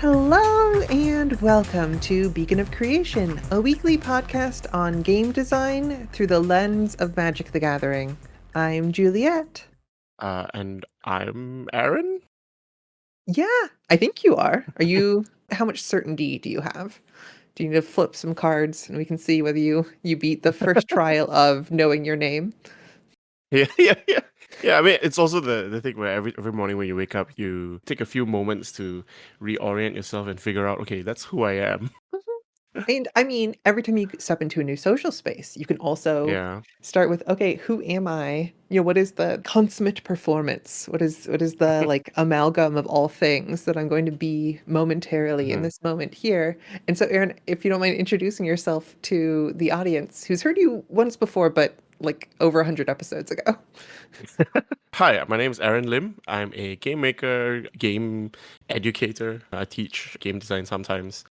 Hello and welcome to Beacon of Creation, a weekly podcast on game design through the lens of Magic the Gathering. I'm Juliet. And I'm Aaron. Yeah, I think you are. How much certainty do you have? Do you need to flip some cards and we can see whether you beat the first trial of knowing your name? Yeah. I mean, it's also the thing where every morning when you wake up, you take a few moments to reorient yourself and figure out, okay, that's who I am. And I mean, every time you step into a new social space, you can also Yeah. start with, okay, who am I? What is the consummate performance? What is the like amalgam of all things that I'm going to be momentarily in Mhm. this moment here? And so, Aaron, if you don't mind introducing yourself to the audience who's heard you once before, but like over 100 episodes ago. Hi, my name is Aaron Lim. I'm a game maker, game educator. I teach game design sometimes.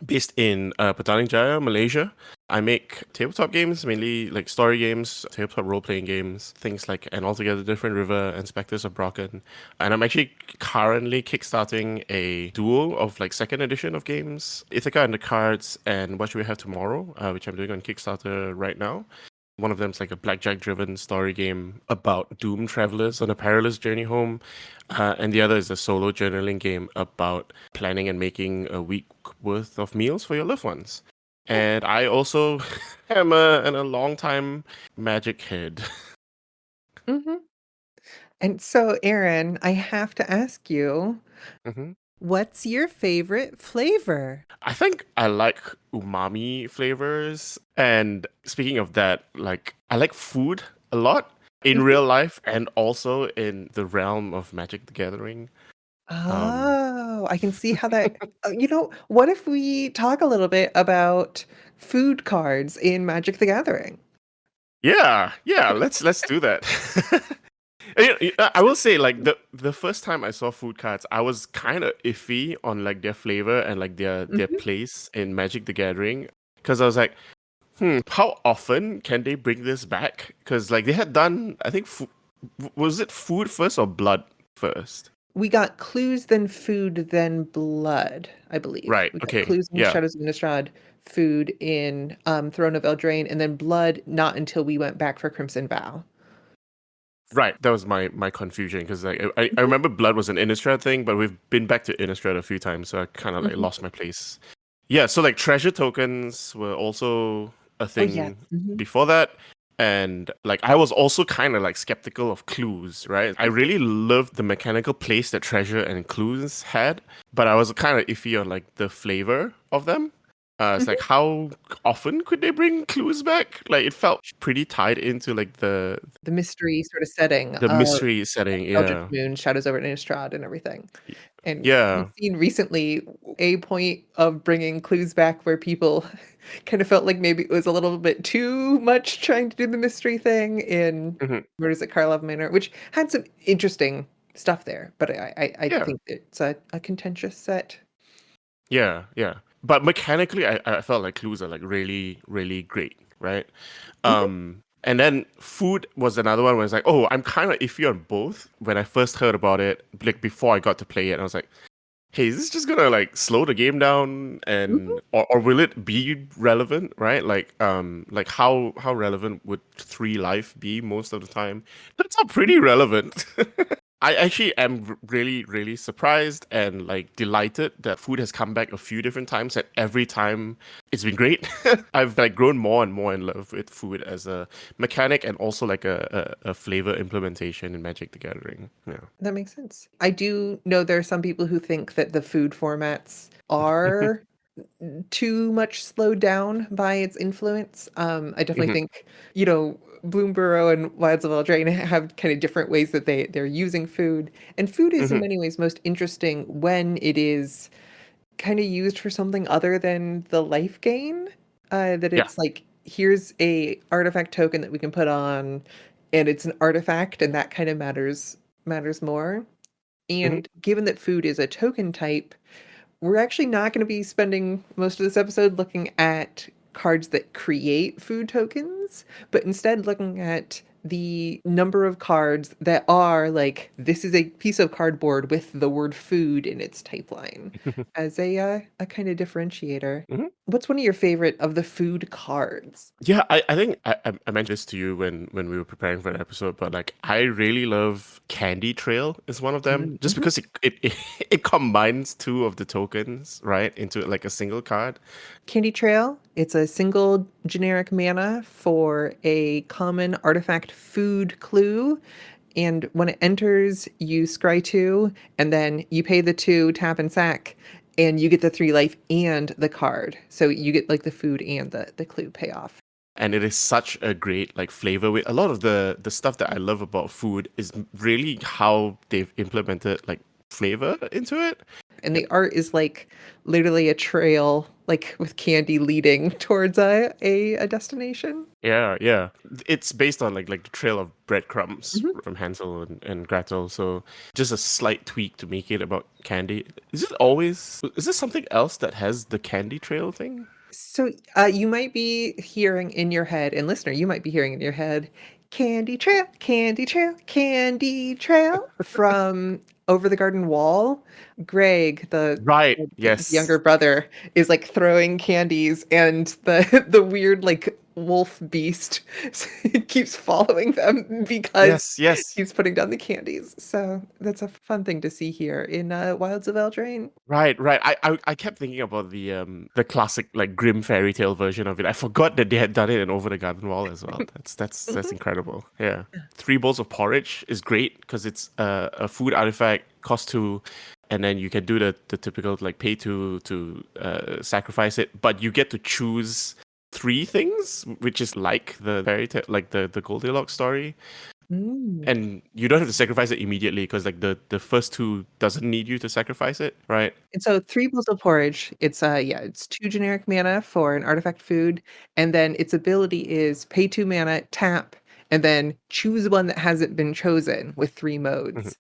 Based in Petaling Jaya, Malaysia. I make tabletop games, mainly like story games, tabletop role-playing games, things like An Altogether Different River and Spectres of Brocken. And I'm actually currently kickstarting a duo of like second edition of games, Ithaca and the Cards and What Should We Have Tomorrow, which I'm doing on Kickstarter right now. One of them's like a blackjack-driven story game about doomed travelers on a perilous journey home, and the other is a solo journaling game about planning and making a week worth of meals for your loved ones. And I also am a long time magic head. Hmm. And so, Aaron, I have to ask you, hmm what's your favorite flavor? I think I like umami flavors. And speaking of that, like I like food a lot in real life and also in the realm of Magic the Gathering. Um, Oh, I can see how that what if we talk a little bit about food cards in Magic the Gathering? yeah, let's do that. And, I will say, like the first time I saw food cards, I was kind of iffy on like their flavor and like their Mhm. place in Magic the Gathering, because I was like, how often can they bring this back? Because like they had done, I think, was it food first or blood first? We got clues, then food, then blood, I believe. Right. We got Okay. clues in Yeah. Shadows of Innistrad, food in Throne of Eldraine, and then blood not until we went back for Crimson Vow. Right, that was my confusion because like I Mhm, remember blood was an Innistrad thing, but we've been back to Innistrad a few times, so I kind of like mhm. lost my place. Yeah, so like treasure tokens were also a Oh, yes. thing Mhm, before that, and like I was also kind of like skeptical of clues, right? I mhm, really loved the mechanical place that treasure and clues had, but I was kind of iffy on like the flavor of them. It's like mhm. how often could they bring clues back? Like it felt pretty tied into like The mystery sort of setting the of mystery setting, Eldritch yeah. Moon, Shadows over Innistrad, and everything. Y- And we've Yeah. seen recently a point of bringing clues back where people kind of felt like maybe it was a little bit too much trying to do the mystery thing in Mhm. Murders at Karlov Manor, which had some interesting stuff there, but I Yeah. think it's a contentious set. Yeah. But mechanically, I felt like clues are like really, really great, right? Mhm, And then food was another one where it's like, oh, I'm kind of iffy on both. When I first heard about it, like before I got to play it, I was like, hey, is this just gonna like slow the game down mhm. and or will it be relevant, right? Like how relevant would 3 life be most of the time? That's not pretty relevant. I actually am really, really surprised and like delighted that food has come back a few different times, and every time it's been great. I've like grown more and more in love with food as a mechanic and also like a flavor implementation in Magic the Gathering. Yeah. That makes sense. I do know there are some people who think that the food formats are too much slowed down by its influence. I definitely Mhm, think, Bloomburrow and Wilds of Eldraine have kind of different ways that they're using food. And food is in mhm. many ways most interesting when it is kind of used for something other than the life gain. That Yeah. it's like, here's a artifact token that we can put on, and it's an artifact, and that kind of matters more. Mhm. And given that food is a token type, we're actually not going to be spending most of this episode looking at cards that create food tokens, but instead looking at the number of cards that are like, this is a piece of cardboard with the word food in its type line as a kind of differentiator. Mhm. What's one of your favorite of the food cards? Yeah, I think I mentioned this to you when we were preparing for the episode, but like I really love Candy Trail is one of them, just Mhm. because it combines two of the tokens, right, into like a single card. Candy Trail, it's a single generic mana for a common artifact food clue. And when it enters, you scry 2, and then you pay the 2, tap and sack, and you get the 3 life and the card. So you get like the food and the clue payoff. And it is such a great like flavor with a lot of the stuff that I love about food is really how they've implemented like flavor into it. And the art is like literally a trail, like with candy leading towards a destination. Yeah, yeah. It's based on like the trail of breadcrumbs Mhm. from Hansel and Gretel. So just a slight tweak to make it about candy. Is this something else that has the candy trail thing? So you might be hearing in your head, and listener, you might be hearing in your head, Candy Trail, Candy Trail, Candy Trail from Over the Garden Wall. Greg, Right. the younger Yes. brother, is like throwing candies, and the weird like wolf beast keeps following them because Yes, yes. he's putting down the candies. So that's a fun thing to see here in Wilds of Eldraine. Right, right. I kept thinking about the classic like grim fairy tale version of it. I forgot that they had done it in Over the Garden Wall as well. That's Mhm. incredible. Yeah. Three bowls of porridge is great because it's a food artifact, cost 2, and then you can do the typical like pay to sacrifice it, but you get to choose 3 things, which is like the fairy tale, like the Goldilocks story. Mm. And you don't have to sacrifice it immediately because like the first 2 doesn't need you to sacrifice it, right? And so 3 bowls of porridge, it's, yeah, it's 2 generic mana for an artifact food, and then its ability is pay 2 mana, tap, and then choose one that hasn't been chosen with 3 Mhm, modes.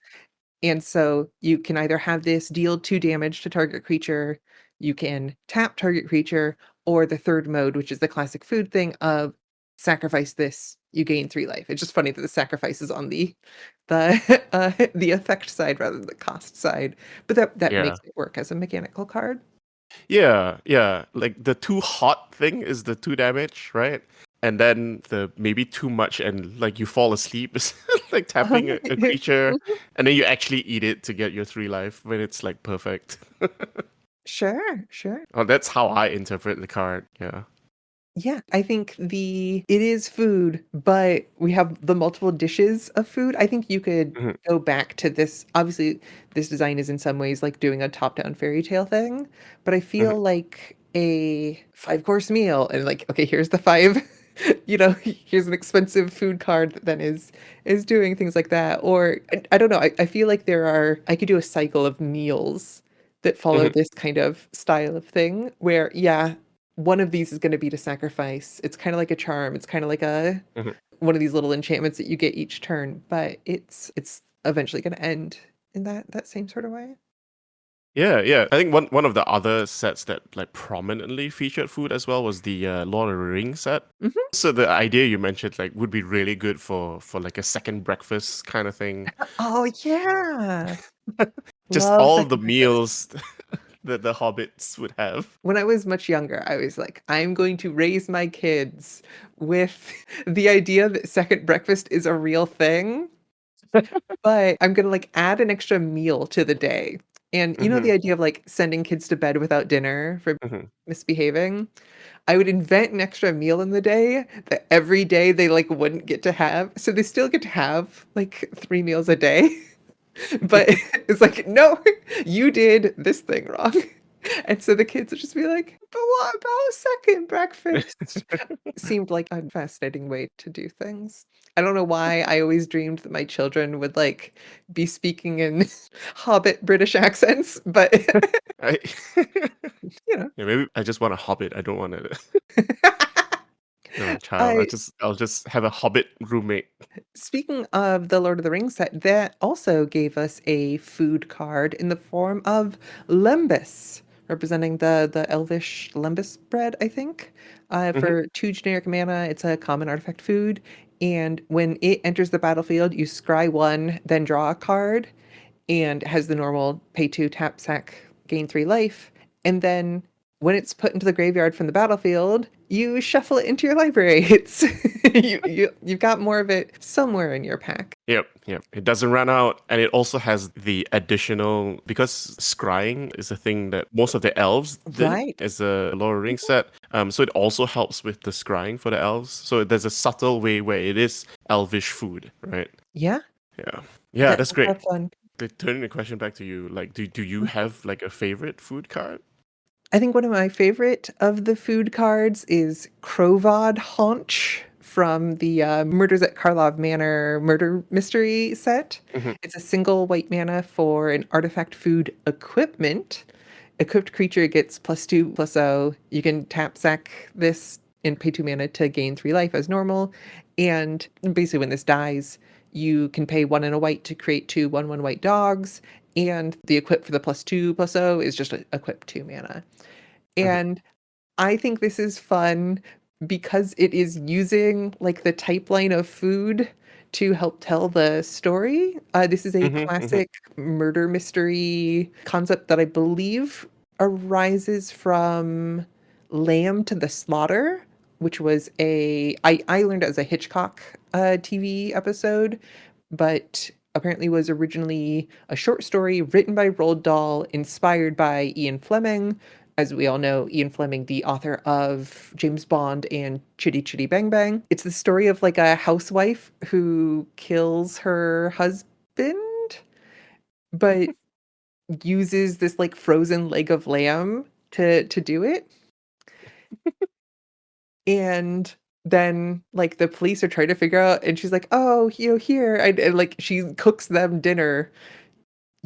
And so you can either have this deal 2 damage to target creature, you can tap target creature, or the 3rd mode, which is the classic food thing of sacrifice this, you gain 3 life. It's just funny that the sacrifice is on the effect side rather than the cost side, but that yeah. makes it work as a mechanical card. Yeah, yeah. Like the too hot thing is the 2 damage, right? And then the maybe too much and like you fall asleep is like tapping a creature, and then you actually eat it to get your 3 life when it's like perfect. Sure, sure. Oh, that's how I interpret the card. Yeah. Yeah, I think it is food, but we have the multiple dishes of food. I think you could Mhm, go back to this. Obviously, this design is in some ways like doing a top-down fairy tale thing, but I mhm, feel like a 5-course meal and like, okay, here's the 5, here's an expensive food card that then is doing things like that. Or I don't know, I feel like I could do a cycle of meals that follow mhm, this kind of style of thing where, yeah, one of these is gonna be to sacrifice. It's kinda like a charm, it's kinda like a mhm. one of these little enchantments that you get each turn, but it's eventually gonna end in that same sort of way. Yeah, yeah. I think one of the other sets that like prominently featured food as well was the Lord of the Rings set. Mhm. So the idea you mentioned like would be really good for like a second breakfast kind of thing. Oh, yeah. Just Love all the second breakfast. meals that the hobbits would have. When I was much younger, I was like, "I'm going to raise my kids with the idea that second breakfast is a real thing, but I'm gonna, like, add an extra meal to the day." And, the Hmm. idea of, like, sending kids to bed without dinner for Hmm. misbehaving? I would invent an extra meal in the day that every day they, like, wouldn't get to have. So they still get to have, like, 3 meals a day, but it's like, "No, you did this thing wrong." And so the kids would just be like, "But what about second breakfast?" Seemed like a fascinating way to do things. I don't know why I always dreamed that my children would, like, be speaking in Hobbit British accents, but, I, you know. yeah, maybe I just want a hobbit. I don't want a, a child. I I'll just have a hobbit roommate. Speaking of the Lord of the Rings set, that also gave us a food card in the form of lembas, representing the elvish lembas bread, I think. Hmm. For 2 generic mana, it's a common artifact food, And when it enters the battlefield, you scry 1, then draw a card, and it has the normal pay 2, tap, sack, gain 3 life. And then when it's put into the graveyard from the battlefield, you shuffle it into your library. It's you've got more of it somewhere in your pack. Yep, yep. It doesn't run out, and it also has the additional, because scrying is a thing that most of the elves did Right. as a Lord of the Rings set. So it also helps with the scrying for the elves. So there's a subtle way where it is elvish food, right? Yeah, Yeah, yeah, that's that's a lot great. of fun. Turning the question back to you, like, do you have like a favorite food card? I think one of my favorite of the food cards is Krovod Haunch from the Murders at Karlov Manor murder mystery set. Hmm. It's a single white mana for an artifact food equipment. Equipped creature gets +2/+0. You can tap sack this and pay 2 mana to gain 3 life as normal. And basically, when this dies, you can pay 1 and a white to create 2 1/1 white dogs. And the equip for the +2/+0 is just a equip 2 mana. Hmm. And I think this is fun because it is using like the type line of food to help tell the story. This is a Hmm. Hmm. classic murder mystery concept that I believe arises from Lamb to the Slaughter, which was I learned it as a Hitchcock TV episode, but apparently was originally a short story written by Roald Dahl, inspired by Ian Fleming. As we all know, Ian Fleming, the author of James Bond and Chitty Chitty Bang Bang. It's the story of like a housewife who kills her husband, but uses this like frozen leg of lamb to do it. And then like the police are trying to figure out, and she's like, "Oh, here," and like she cooks them dinner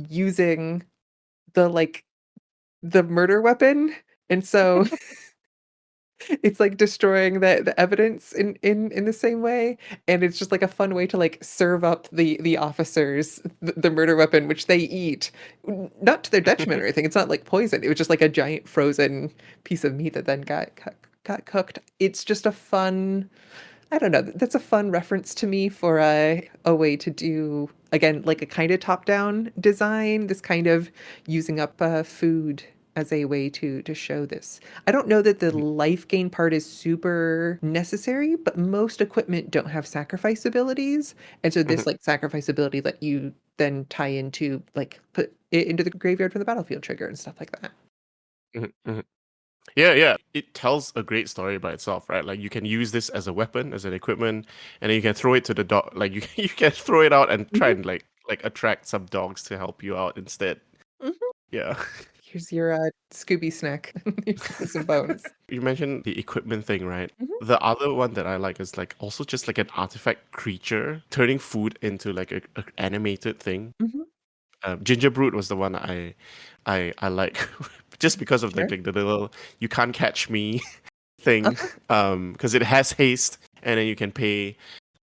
using the like the murder weapon, and so it's like destroying the evidence in the same way, and it's just like a fun way to like serve up the officers the murder weapon, which they eat, not to their detriment or anything. It's not like poison. It was just like a giant frozen piece of meat that then got cooked. It's just a fun. I don't know. That's a fun reference to me for a way to do, again, like a kind of top-down design, this kind of using up food as a way to show this. I don't know that the life gain part is super necessary, but most equipment don't have sacrifice abilities. And so this Hmm. like sacrifice ability that you then tie into like put it into the graveyard for the battlefield trigger and stuff like that. Hmm. Yeah, yeah. It tells a great story by itself, right? Like you can use this as a weapon, as an equipment, and then you can throw it to the dog. Like you you can throw it out and try Mhm, and like attract some dogs to help you out instead. mhm. Yeah. Here's your Scooby snack. Here's some bones. You mentioned the equipment thing, right? Mhm, The other one that I like is like also just like an artifact creature, turning food into like a animated thing. mhm. Gingerbrute was the one I like just because of Sure. like the little you can't catch me thing. Uh-huh. Because it has haste, and then you can pay.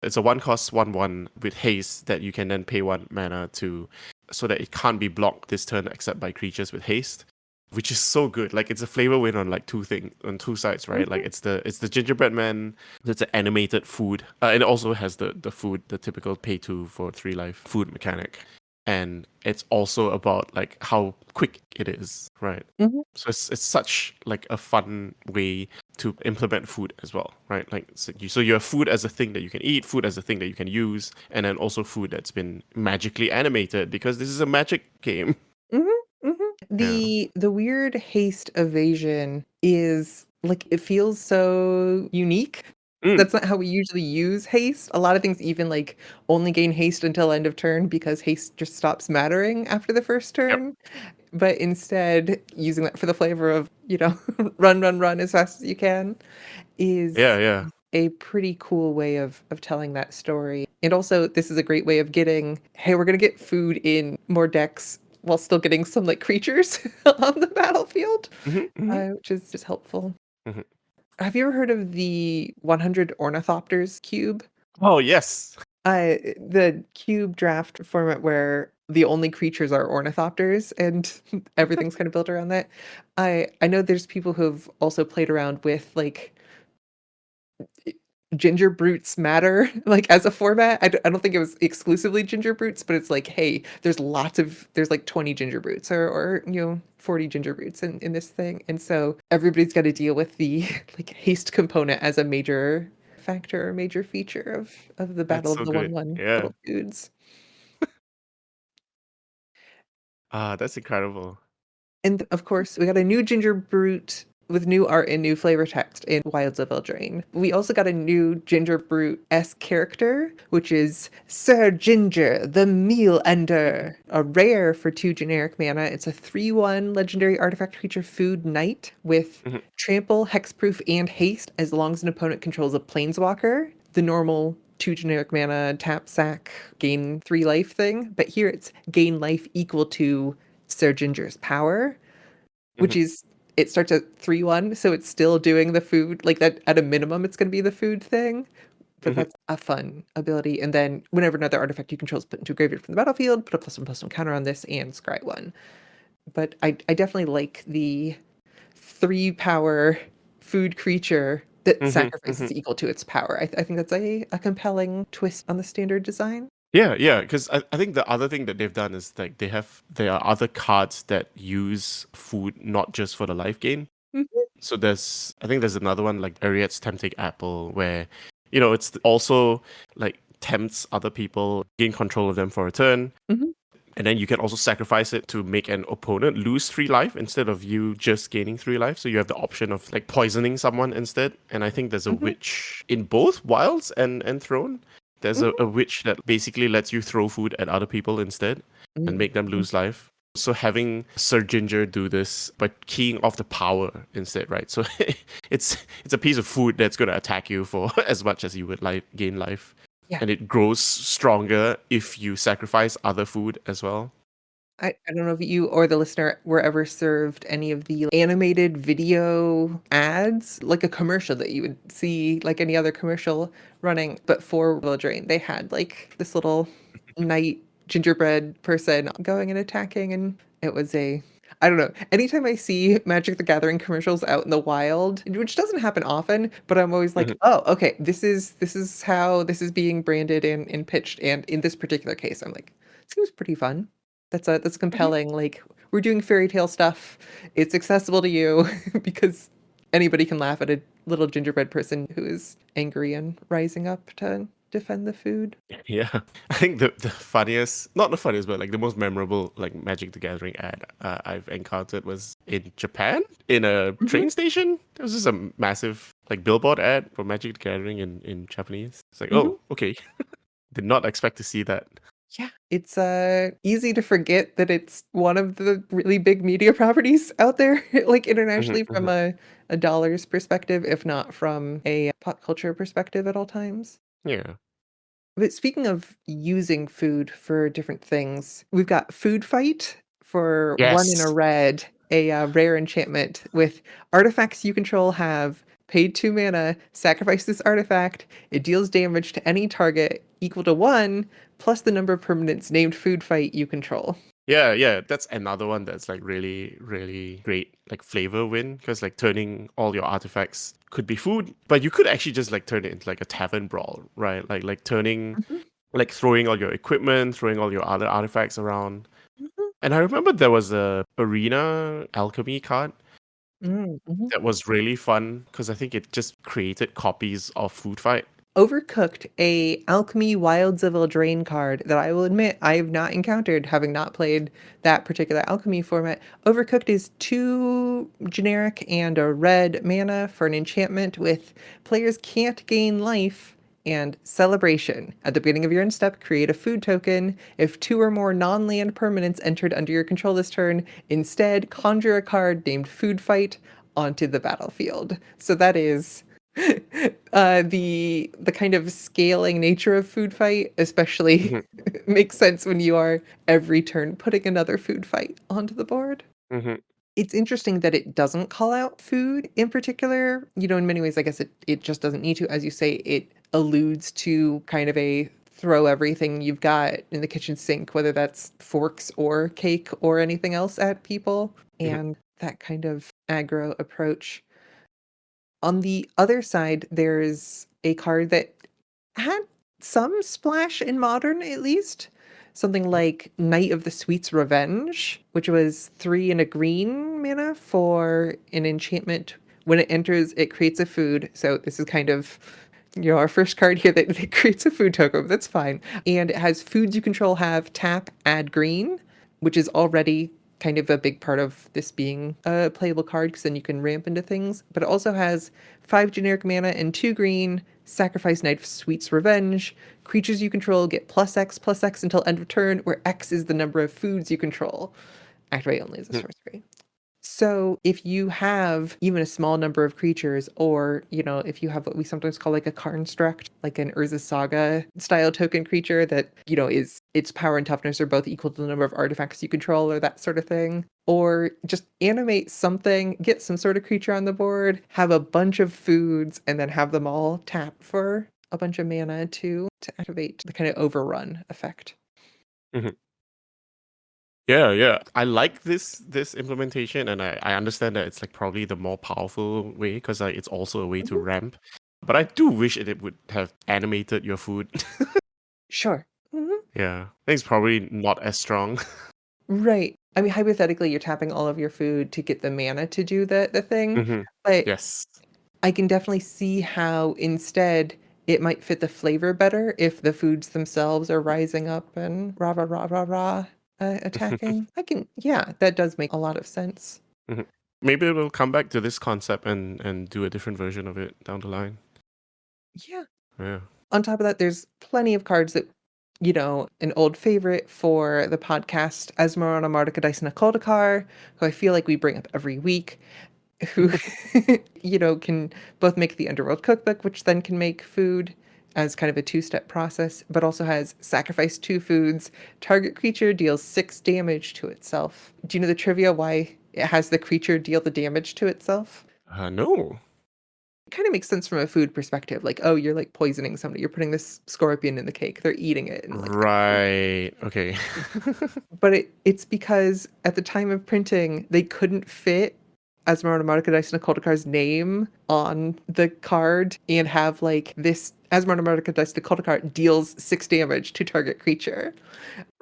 It's a 1 cost 1/1 with haste that you can then pay 1 mana to, so that it can't be blocked this turn except by creatures with haste, which is so good. Like it's a flavor win on like on two sides, right? Like Mhm, it's the gingerbread man. It's an animated food, and it also has the food, the typical pay 2 for 3 life food mechanic, and it's also about like how quick it is, right? mhm, So it's such like a fun way to implement food as well, right? Like so you have food as a thing that you can eat, food as a thing that you can use, and then also food that's been magically animated because this is a magic game. mhm, mhm. Yeah. The weird haste evasion is like it feels so unique. Mm. That's not how we usually use haste. A lot of things even like only gain haste until end of turn because haste just stops mattering after the first Yep. turn. But instead, using that for the flavor of, run as fast as you can Yeah. is Yeah. a pretty cool way of telling that story. And also, this is a great way of getting, hey, we're gonna get food in more decks while still getting some like creatures on the battlefield, Hmm. Hmm. which is just helpful. Hmm. Have you ever heard of the 100 Ornithopters cube? Oh yes. The cube draft format where the only creatures are ornithopters and everything's kind of built around that. I know there's people who've also played around with like Gingerbrutes matter, like, as a format. I don't think it was exclusively Gingerbrutes, but it's like, hey, there's like 20 Gingerbrutes or 40 Gingerbrutes in this thing. And so everybody's got to deal with the like haste component as a major factor or major feature of the That's Battle of so the good. One Yeah. Little Foods. Ah, that's incredible. And of course, we got a new Ginger Brute with new art and new flavor text in Wilds of Eldraine. We also got a new Ginger Brute-esque character, which is Sir Ginger, the Meal Ender, a rare for 2 generic mana. It's a 3/1 legendary artifact creature food knight with Mhm, trample, hexproof, and haste as long as an opponent controls a planeswalker. The normal 2 generic mana, tap, sack, gain 3 life thing. But here it's gain life equal to Sir Ginger's power, which mhm, is it starts at 3/1, so it's still doing the food like that at a minimum it's going to be the food thing, but mhm. that's a fun ability. And then whenever another artifact you control is put into a graveyard from the battlefield, put a +1/+1 counter on this and scry 1. But I definitely like the 3 power food creature that Mhm, sacrifices mhm. equal to its power. I think that's a compelling twist on the standard design. Yeah, yeah, because I think the other thing that they've done is like there are other cards that use food not just for the life gain. Mhm, So I think there's another one like Ariad's Tempting Apple where, it's also like tempts other people, gain control of them for a turn. mhm, And then you can also sacrifice it to make an opponent lose 3 life instead of you just gaining 3 life. So you have the option of like poisoning someone instead. And I think there's a mhm, witch in both Wilds and Throne. There's a mhm, witch that basically lets you throw food at other people instead and mm, make them mhm. lose life. So having Sir Ginger do this by keying off the power instead, right? So it's a piece of food that's gonna attack you for as much as you would gain life, Yeah. and it grows stronger if you sacrifice other food as well. I don't know if you or the listener were ever served any of the animated video ads, like a commercial that you would see like any other commercial running, but for Drain. They had like this little knight gingerbread person going and attacking, and it was a I don't know. Anytime I see Magic the Gathering commercials out in the wild, which doesn't happen often, but I'm always like, Mhm. oh, okay, this is how this is being branded and pitched. And in this particular case, I'm like, seems pretty fun. That's Mhm. compelling, like, we're doing fairy tale stuff. It's accessible to you because anybody can laugh at a little gingerbread person who is angry and rising up to defend the food. Yeah, I think the funniest, not the funniest, but like the most memorable like Magic the Gathering ad I've encountered was in Japan in a Mhm, train station. There was just a massive like billboard ad for Magic the Gathering in Japanese. It's like, mhm. oh, okay, did not expect to see that. Yeah, it's, easy to forget that it's one of the really big media properties out there, like, Hmm, internationally from hmm. a dollars perspective, if not from a pop culture perspective at all times. Yeah. But speaking of using food for different things, we've got Food Fight for 1 in a Yes. red, a, rare enchantment with artifacts you control have paid 2 mana, sacrifice this artifact, it deals damage to any target equal to 1, plus the number of permanents named Food Fight you control. Yeah, yeah, that's another one that's like really, really great, like flavor win, because like turning all your artifacts could be food, but you could actually just like turn it into like a tavern brawl, right? Like turning, Mhm, like throwing all your equipment, throwing all your other artifacts around. mhm, And I remember there was a arena alchemy card mhm. that was really fun because I think it just created copies of Food Fight. Overcooked, a Alchemy Wilds of Eldraine card that I will admit I have not encountered, having not played that particular Alchemy format. Overcooked is 2 generic and a red mana for an enchantment with players can't gain life and celebration. At the beginning of your end step, create a food token. If 2 or more non-land permanents entered under your control this turn, instead conjure a card named Food Fight onto the battlefield. So that is the kind of scaling nature of food fight especially Hmm, makes sense when you are every turn putting another food fight onto the board. hmm. It's interesting that it doesn't call out food in particular. In many ways, I guess it just doesn't need to. As you say, it alludes to kind of a throw everything you've got in the kitchen sink, whether that's forks or cake or anything else at people, Hmm. and that kind of aggro approach. On the other side, there's a card that had some splash in Modern, at least. Something like Knight of the Sweet's Revenge, which was 3 and a green mana for an enchantment. When it enters, it creates a food. So this is kind of, our first card here that creates a food token, but that's fine. And it has foods you control have tap, add green, which is already kind of a big part of this being a playable card because then you can ramp into things. But it also has 5 generic mana and 2 green, sacrifice Knight of Sweet's Revenge. Creatures you control get +X until end of turn, where X is the number of foods you control. Activate only as a sorcery. So if you have even a small number of creatures, or, if you have what we sometimes call like a Karnstruct, like an Urza Saga style token creature that, is its power and toughness are both equal to the number of artifacts you control or that sort of thing. Or just animate something, get some sort of creature on the board, have a bunch of foods, and then have them all tap for a bunch of mana to activate the kind of overrun effect. Mhm. Yeah, yeah. I like this implementation, and I understand that it's like probably the more powerful way because like it's also a way to Mhm. ramp. But I do wish it would have animated your food. Sure. Mhm. Yeah, I think it's probably not as strong. Right. I mean, hypothetically, you're tapping all of your food to get the mana to do the thing, Hmm. but Yes. I can definitely see how instead it might fit the flavor better if the foods themselves are rising up and rah rah rah rah rah attacking. Yeah, that does make a lot of sense. Mhm. Maybe we'll come back to this concept and do a different version of it down the line. Yeah. Yeah. On top of that, there's plenty of cards that, an old favorite for the podcast, Esmeralda Mardica Dice and Occult, who I feel like we bring up every week, who, can both make the Underworld Cookbook, which then can make food as kind of a two-step process, but also has sacrifice 2 foods, target creature deals 6 damage to itself. Do you know the trivia why it has the creature deal the damage to itself? No. It kind of makes sense from a food perspective. Like, oh, you're like poisoning somebody. You're putting this scorpion in the cake. They're eating it and like Right. Okay. but it's because at the time of printing, they couldn't fit Esmeralda Mardica Dice and Occult name on the card and have like this Esmeralda Mardica Dice and Occult deals 6 damage to target creature.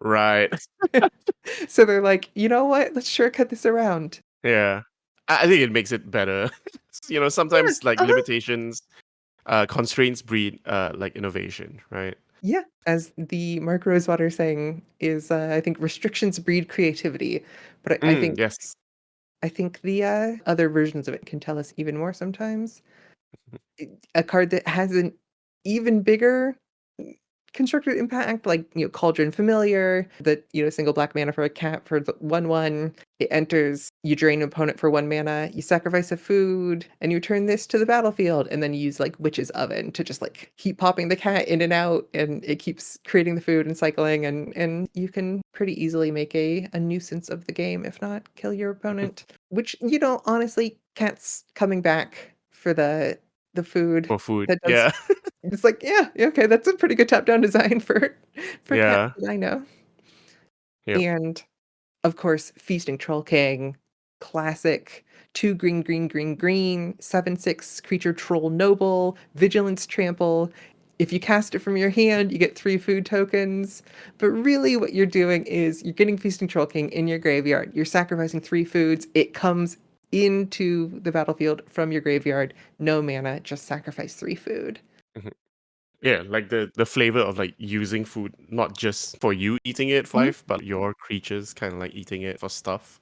Right. So they're like, you know what? Let's shortcut this around. Yeah. I think it makes it better. Yeah. Sometimes like Uh-huh. limitations, constraints breed like innovation, right? Yeah. As the Mark Rosewater saying is, I think restrictions breed creativity. But I think Yes. I think the other versions of it can tell us even more sometimes. A card that has an even bigger constructed impact, like, Cauldron Familiar, that, single black mana for a cat for the 1/1. It enters, you drain an opponent for 1 mana, you sacrifice a food, and you return this to the battlefield, and then you use, like, Witch's Oven to just, like, keep popping the cat in and out, and it keeps creating the food and cycling, and you can pretty easily make a nuisance of the game, if not kill your opponent. Which, honestly, cats coming back for the food, For food. that does Yeah. it's like, yeah, okay, that's a pretty good top-down design for cats Yeah. that I know. Yep. And, of course, Feasting Troll King, classic, 2 green, green, green, green, 7/6 creature troll noble, vigilance trample. If you cast it from your hand, you get 3 food tokens. But really what you're doing is you're getting Feasting Troll King in your graveyard. You're sacrificing 3 foods. It comes into the battlefield from your graveyard. No mana, just sacrifice 3 food. Mhm. Yeah, like the flavor of like using food, not just for you eating it for Mhm. life, but your creatures kind of like eating it for stuff.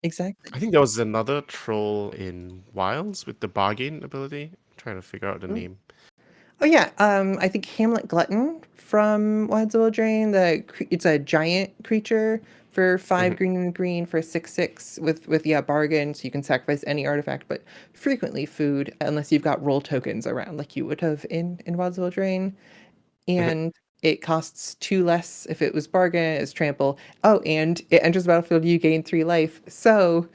Exactly. I think there was another troll in Wilds with the bargain ability. Trying to figure out the Mm. name. Oh yeah, I think Hamlet Glutton from Wilds of Eldraine. It's a giant creature for 5 Hmm. green and green for 6/6 with yeah bargain, so you can sacrifice any artifact, but frequently food unless you've got roll tokens around like you would have in Wilds of Eldraine. Hmm. And it costs 2 less if it was bargain, it's trample. Oh, and it enters the battlefield, you gain 3 life. So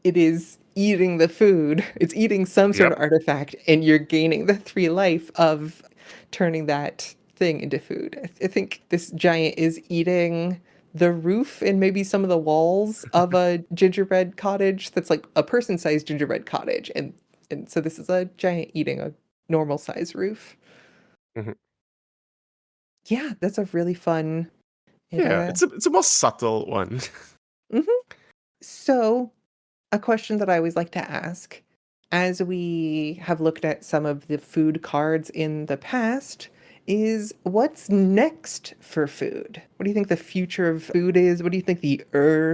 it is eating the food. It's eating some sort Yep. of artifact, and you're gaining the 3 life of turning that thing into food. I think this giant is eating the roof and maybe some of the walls of a gingerbread cottage that's like a person-sized gingerbread cottage, and so this is a giant eating a normal size roof. Mhm. Yeah, that's a really fun it Yeah, it's a more subtle one. mhm. So, a question that I always like to ask, as we have looked at some of the food cards in the past, is what's next for food? What do you think the future of food is? What do you think the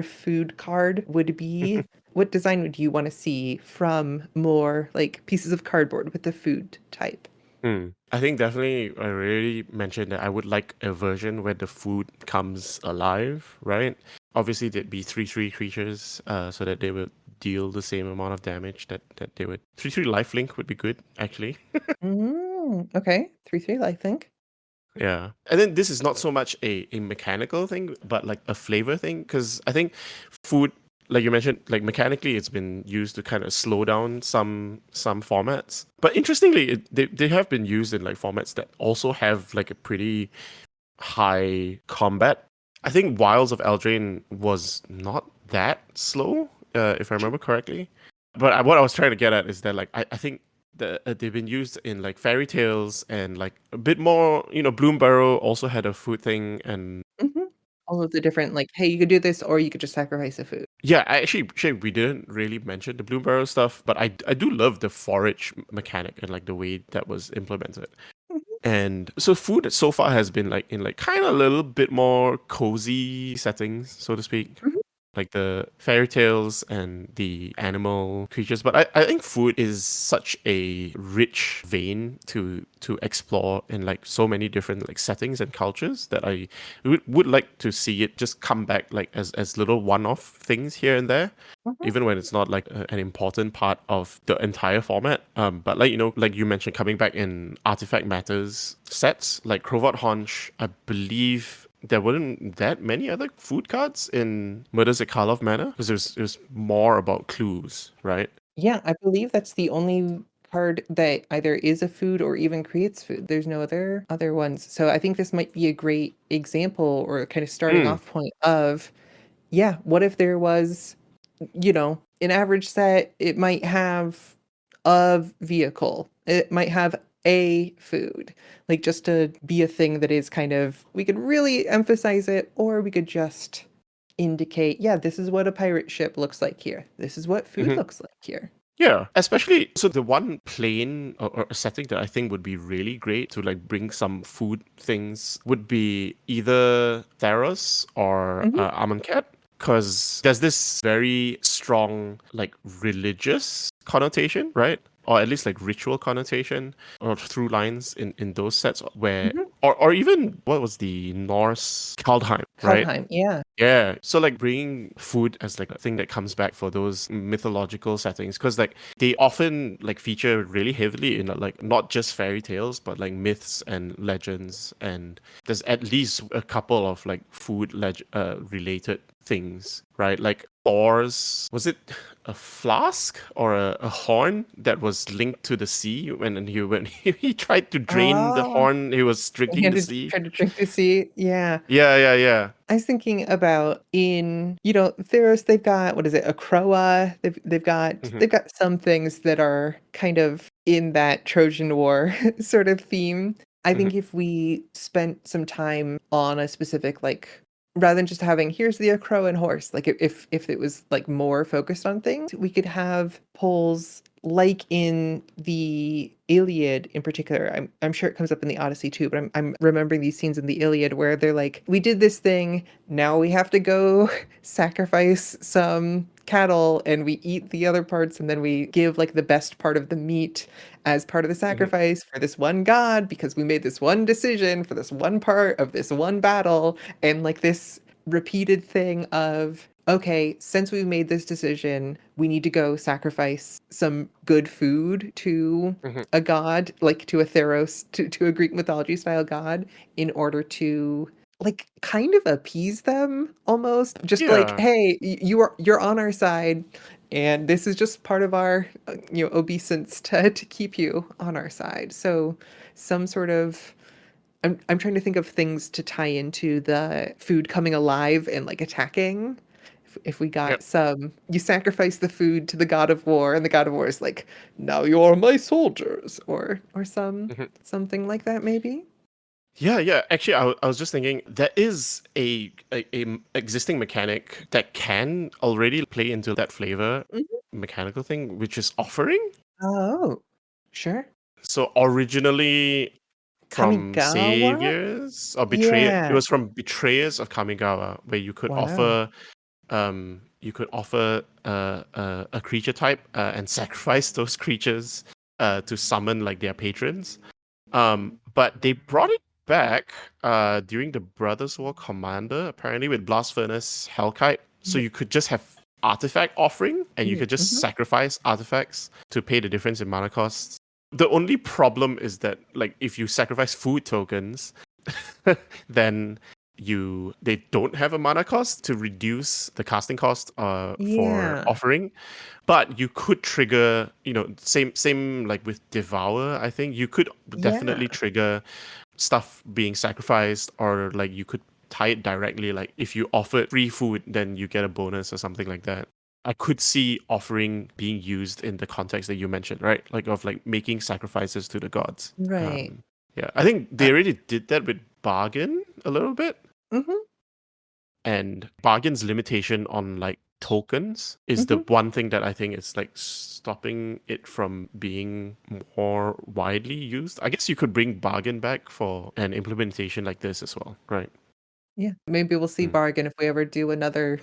food card would be? What design would you want to see from more like pieces of cardboard with the food type? I think definitely I already mentioned that I would like a version where the food comes alive, right? Obviously, there'd be 3/3 creatures, so that they would deal the same amount of damage that they would. 3/3 lifelink would be good, actually. Okay. 3/3, I think. Yeah. And then this is not so much a mechanical thing, but like a flavor thing. Because I think food, like you mentioned, like mechanically, it's been used to kind of slow down some formats. But interestingly, they have been used in like formats that also have like a pretty high combat. I think Wilds of Eldraine was not that slow, if I remember correctly. But what I was trying to get at is that like I think they've been used in like fairy tales and like a bit more. Bloomburrow also had a food thing, and Mhm. All of the different like, "Hey, you could do this or you could just sacrifice the food." yeah, actually we didn't really mention the Bloomburrow stuff, but I do love the forage mechanic and like the way that was implemented. Mhm, And so food so far has been like in like kind of a little bit more cozy settings, so to speak. mhm, Like the fairy tales and the animal creatures. But I think food is such a rich vein to explore in like so many different like settings and cultures that I would like to see it just come back like as little one-off things here and there, mhm. even when it's not like an important part of the entire format. But like like you mentioned, coming back in Artifact Matters sets, like Krovod Haunch, I believe there weren't that many other food cards in Murders at Karlov Manor because it was more about clues, right? Yeah, I believe that's the only card that either is a food or even creates food. There's no other ones. So I think this might be a great example or kind of starting Mm, off point of, yeah, what if there was, an average set, it might have a vehicle. It might have a food. Like just to be a thing that is kind of we could really emphasize it, or we could just indicate, yeah, this is what a pirate ship looks like here. This is what food mhm. looks like here. Yeah, especially so the one plane or a setting that I think would be really great to like bring some food things would be either Theros or Mhm, Amonkhet, because there's this very strong like religious connotation, right? Or at least like ritual connotation or through lines in those sets where mhm. or even what was the Norse Kaldheim, right? Kaldheim, yeah. Yeah, so like bringing food as like a thing that comes back for those mythological settings, because like they often like feature really heavily in like not just fairy tales, but like myths and legends, and there's at least a couple of like related things, right? Like Thor's, was it a flask or a horn that was linked to the sea when he tried to drain the Oh, horn, he was he drinking had the to sea. try to drink the sea. Yeah. Yeah, yeah, yeah. I was thinking about in, Theros, they've got what is it, Akroa? They've got Hmm. they've got some things that are kind of in that Trojan War sort of theme. I Hmm. think if we spent some time on a specific like rather than just having here's the crow and horse, like if it was like more focused on things, we could have polls like in the Iliad in particular. I'm sure it comes up in the Odyssey too, but I'm remembering these scenes in the Iliad where they're like, we did this thing, now we have to go sacrifice some cattle and we eat the other parts and then we give like the best part of the meat as part of the Hmm. sacrifice for this one god because we made this one decision for this one part of this one battle and like this repeated thing of okay, since we've made this decision, we need to go sacrifice some good food to Hmm. a god, like to a Theros, to a Greek mythology style god, in order to like kind of appease them almost. Just like, Yeah. hey, you're on our side, and this is just part of our obeisance to keep you on our side. So some sort of I'm trying to think of things to tie into the food coming alive and like attacking If we Yep. got some, you sacrifice the food to the god of war, and the god of war is like, now you're my soldiers, or Mhm. something like that, maybe. Yeah, yeah. Actually, I was just thinking there is a existing mechanic that can already play into that flavor Mhm. mechanical thing, which is offering. Oh, sure. So originally from Kamigawa? saviors or betrayers, it Yeah. was from betrayers of Kamigawa, where Wow. you could offer a creature type and sacrifice those creatures to summon like their patrons. But they brought it back during the Brothers War Commander, apparently with Blast Furnace Hellkite. So you could just have artifact offering and you could just Mm-hmm. sacrifice artifacts to pay the difference in mana costs. The only problem is that like if you sacrifice food tokens, then they don't have a mana cost to reduce the casting cost for Yeah. offering, but you could trigger, same like with Devour. I think you could Yeah. definitely trigger stuff being sacrificed, or like you could tie it directly. Like if you offered free food, then you get a bonus or something like that. I could see offering being used in the context that you mentioned, right? Like of like making sacrifices to the gods. Right. Yeah, I think they Uh, already did that with Bargain a little bit, mm-hmm. and Bargain's limitation on like tokens is the Mm-hmm. one thing that I think is like stopping it from being more widely used. I guess you could bring Bargain back for an implementation like this as well, right? Yeah. Maybe we'll see Mm. Bargain if we ever do another.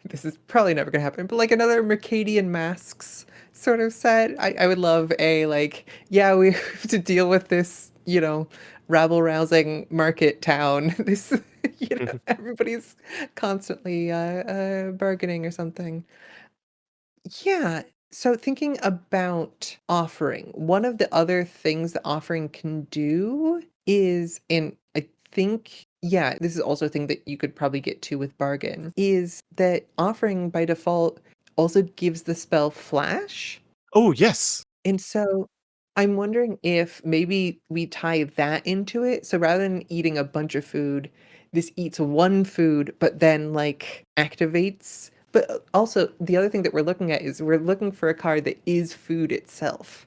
This is probably never gonna happen, but like another Mercadian Masks sort of set. I would love a like, yeah, we have to deal with this, rabble rousing market town. This, everybody's constantly bargaining or something. Yeah. So thinking about offering, one of the other things that offering can do is, and I think, yeah, this is also a thing that you could probably get to with bargain, is that offering by default also gives the spell flash. Oh yes. And so I'm wondering if maybe we tie that into it. So rather than eating a bunch of food, this eats one food, but then like activates. But also, the other thing that we're looking at is we're looking for a card that is food itself.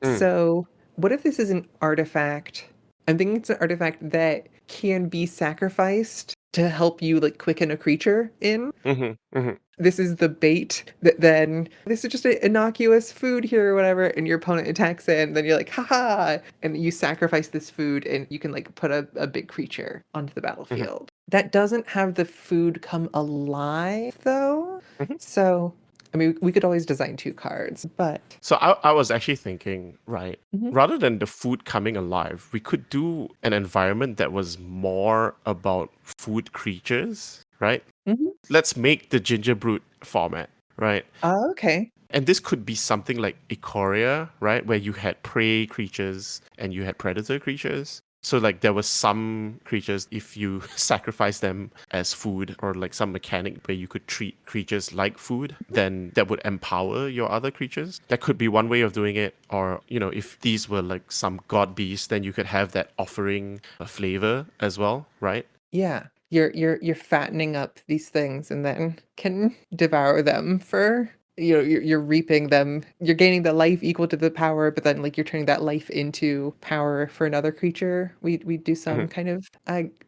Mm, So, what if this is an artifact? I'm thinking it's an artifact that can be sacrificed to help you like quicken a creature in. mm-hmm. This is the bait that then this is just an innocuous food here or whatever, and your opponent attacks it, and then you're like, haha, and you sacrifice this food and you can like put a big creature onto the Hmm. battlefield. That doesn't have the food come alive though. Hmm. So I mean we could always design two cards, but So I was actually thinking, right, Mhm, rather than the food coming alive, we could do an environment that was more about food creatures, right? mhm. Let's make the Gingerbrute format, right? Oh, okay. And this could be something like Ikoria, right? Where you had prey creatures and you had predator creatures. So like there was some creatures, if you sacrifice them as food, or like some mechanic where you could treat creatures like food, then that would empower your other creatures. That could be one way of doing it. Or, if these were like some god beast, then you could have that offering a flavor as well, right? Yeah. You're fattening up these things and then can devour them for you're reaping them. You're gaining the life equal to the power, but then like you're turning that life into power for another creature. We do some Hmm. kind of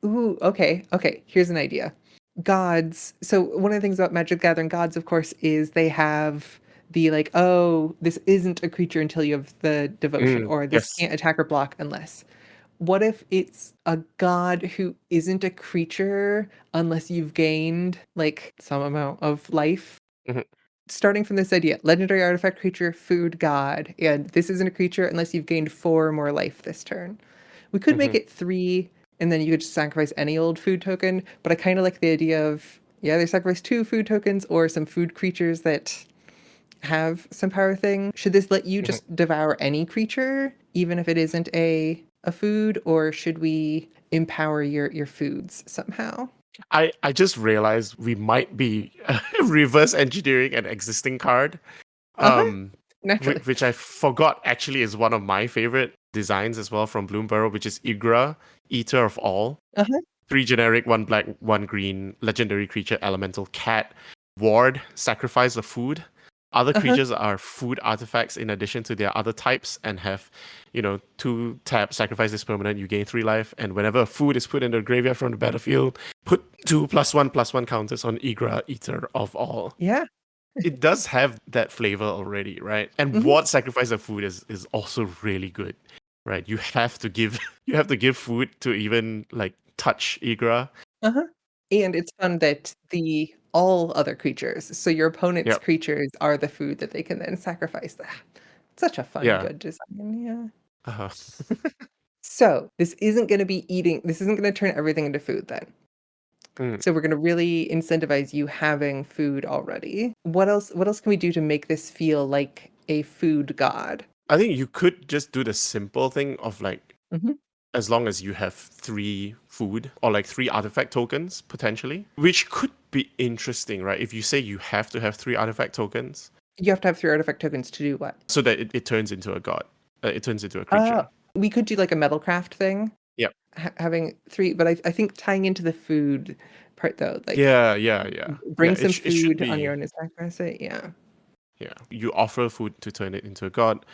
ooh, okay, okay, here's an idea. Gods. So one of the things about Magic the Gathering gods, of course, is they have the like, oh, this isn't a creature until you have the devotion, Mm, or this yes. can't attack or block unless. What if it's a god who isn't a creature unless you've gained like some amount of life? Hmm. Starting from this idea, legendary artifact creature, food god, and this isn't a creature unless you've gained 4 or more life this turn. We could make Hmm. it 3, and then you could just sacrifice any old food token, but I kind of like the idea of, yeah, they sacrifice 2 food tokens or some food creatures that have some power thing. Should this let you Hmm. just devour any creature, even if it isn't a food, or should we empower your foods somehow? I just realized we might be reverse engineering an existing card, Uh-huh. um, Naturally. which I forgot actually is one of my favorite designs as well from Bloomburrow, which is Igra, Eater of All. Uh-huh. 3 generic, 1 black, 1 green, legendary creature, elemental cat. ward, sacrifice the food. Other Uh-huh. creatures are food artifacts in addition to their other types and have, 2 tap, sacrifice is permanent, you gain 3 life. And whenever a food is put in the graveyard from the battlefield, put 2 +1/+1 counters on Igra, Eater of all. Yeah. It does have that flavor already, right? And Hmm. what sacrifice of food is also really good, right? You have to give you have to give food to even like touch Igra. Uh-huh. And it's fun that the all other creatures, so your opponent's Yep. creatures are the food that they can then sacrifice. Such a fun, Yeah. good design. Yeah. Uh-huh. So this isn't going to turn everything into food then. Mm. So we're going to really incentivize you having food already. What else can we do to make this feel like a food god? I think you could just do the simple thing of like, Hmm. as long as you have 3 food or like 3 artifact tokens potentially, which could be interesting, right? If you say you have to have 3 artifact tokens You have to have 3 artifact tokens to do what? so that it turns into a god, it turns into a Uh, creature. we could do like a metalcraft thing, Yep. having 3, but I think tying into the food part though, like Yeah, yeah, yeah. Yeah, bring some it should food on your be. own and sacrifice it. Yeah. Yeah. You offer food to turn it into a god.